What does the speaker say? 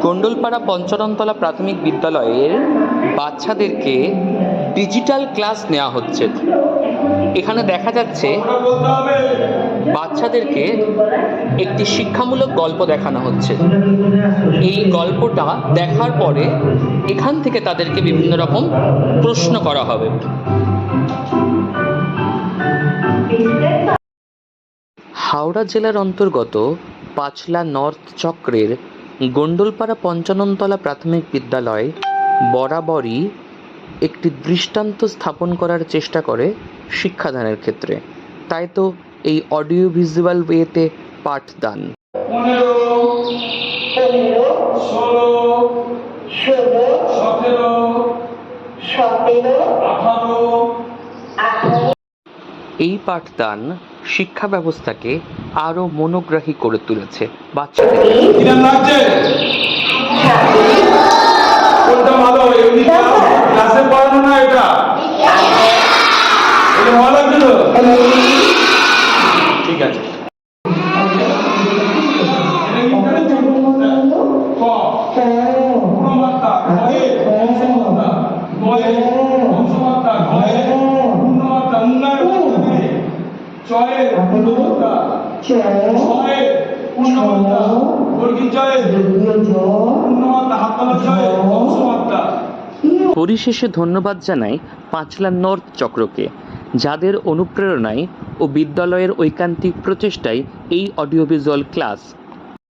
গন্ডলপাড়া পঞ্চরণতলা প্রাথমিক বিদ্যালয়ের বাচ্চাদেরকে ডিজিটাল ক্লাস নেওয়া হচ্ছে। এখানে দেখা যাচ্ছে বাচ্চাদেরকে একটি শিক্ষামূলক গল্প দেখানো হচ্ছে। এই গল্পটা দেখার পরে এখান থেকে তাদেরকে বিভিন্ন রকম প্রশ্ন করা হবে। হাওড়া জেলার অন্তর্গত পাঁচলা নর্থ চক্রের গন্ডলপাড়া পঞ্চাননতলা প্রাথমিক বিদ্যালয় বরাবরই একটি দৃষ্টান্ত স্থাপন করার চেষ্টা করে শিক্ষাদানের ক্ষেত্রে। তাই তো এই অডিও ভিজুয়াল ওয়েতে পাঠদান। 17 এই পাঠদান শিক্ষা ব্যবস্থাকে আরো মনোগ্রাহী করে তুলেছে। বাচ্চাদের ক্লাসে পড়ানো না, এটা ভালো লাগছিল। ঠিক আছে, পরিশেষে ধন্যবাদ জানাই পাঁচলা নর্থ চক্রকে, যাদের অনুপ্রেরণায় ও বিদ্যালয়ের ঐকান্তিক প্রচেষ্টায় এই অডিও ভিজুয়াল ক্লাস